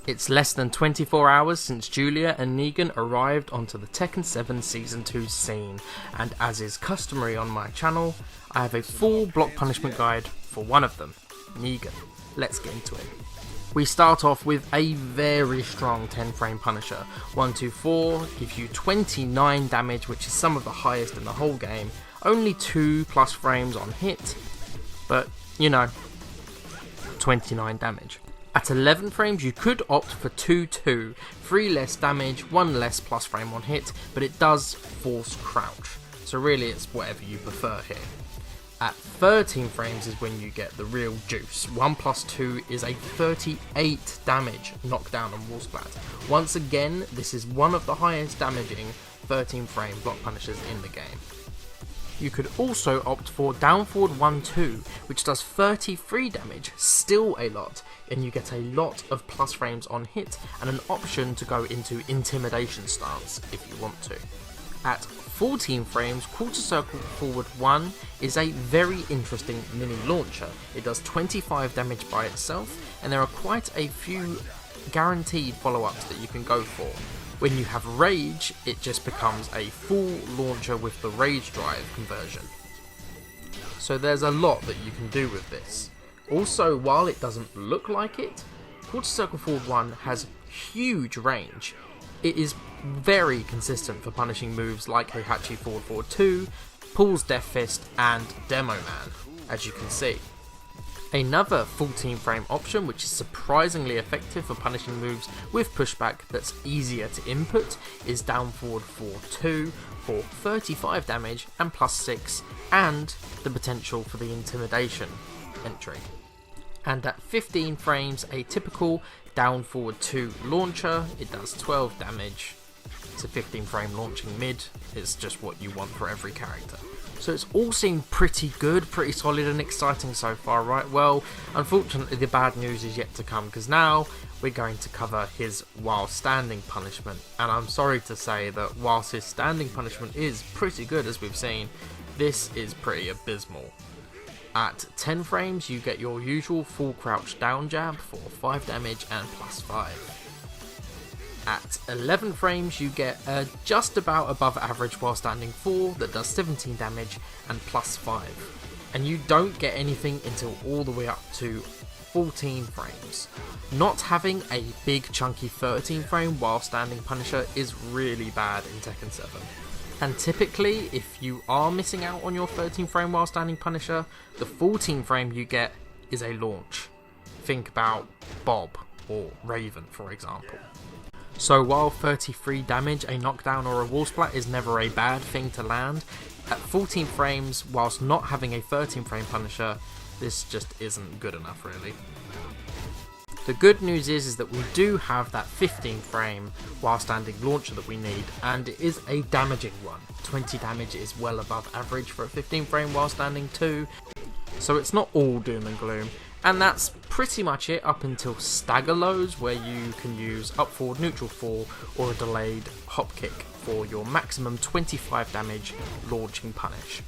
It's less than 24 hours since Julia and Negan arrived onto the Tekken 7 Season 2 scene, and as is customary on my channel, I have a full block punishment guide for one of them, Negan. Let's get into it. We start off with a very strong 10 frame Punisher. 124 gives you 29 damage, which is some of the highest in the whole game. Only 2+ frames on hit, but you know, 29 damage. At 11 frames you could opt for 2-2, 3 less damage, 1 less plus frame on hit, but it does force crouch, so really it's whatever you prefer here. At 13 frames is when you get the real juice. 1 + 2 is a 38 damage knockdown on wall splat. Once again, this is one of the highest damaging 13 frame block punishers in the game. You could also opt for down forward 1-2, which does 33 damage, still a lot, and you get a lot of plus frames on hit and an option to go into intimidation stance if you want to. At 14 frames, quarter circle forward 1 is a very interesting mini launcher. It does 25 damage by itself, and there are quite a few guaranteed follow-ups that you can go for. When you have Rage, it just becomes a full launcher with the Rage Drive conversion. So there's a lot that you can do with this. Also, while it doesn't look like it, quarter circle forward 1 has huge range. It is very consistent for punishing moves like Heihachi forward forward 2, Paul's Death Fist and Demo Man, as you can see. Another 14 frame option which is surprisingly effective for punishing moves with pushback that's easier to input is down forward 4-2 for 35 damage and +6, and the potential for the intimidation entry. And at 15 frames, a typical down forward 2 launcher, it does 12 damage. It's a 15 frame launching mid, it's just what you want for every character. So it's all seemed pretty good, pretty solid and exciting so far, right? Well, unfortunately the bad news is yet to come, because now we're going to cover his while standing punishment, and I'm sorry to say that whilst his standing punishment is pretty good as we've seen, this is pretty abysmal. At 10 frames you get your usual full crouch down jab for 5 damage and +5. At 11 frames you get a just about above average while standing 4 that does 17 damage and +5. And you don't get anything until all the way up to 14 frames. Not having a big chunky 13 frame while standing Punisher is really bad in Tekken 7. And typically, if you are missing out on your 13 frame while standing Punisher, the 14 frame you get is a launch. Think about Bob or Raven, for example. So while 33 damage, a knockdown or a wall splat is never a bad thing to land, at 14 frames, whilst not having a 13 frame Punisher, this just isn't good enough really. The good news is that we do have that 15 frame while standing launcher that we need, and it is a damaging one. 20 damage is well above average for a 15 frame while standing too, so it's not all doom and gloom. And that's pretty much it up until stagger lows, where you can use up forward neutral 4 or a delayed hop kick for your maximum 25 damage launching punish.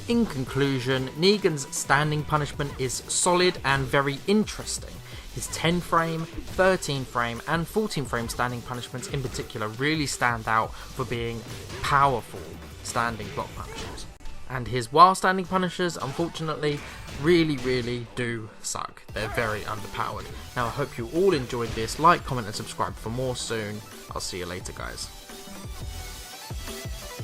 In conclusion, Negan's standing punishment is solid and very interesting. His 10 frame, 13 frame and 14 frame standing punishments in particular really stand out for being powerful standing block punishers. And his while standing punishers, unfortunately, really do suck. They're very underpowered. Now I hope you all enjoyed this. Like, comment and subscribe for more soon. I'll see you later, guys.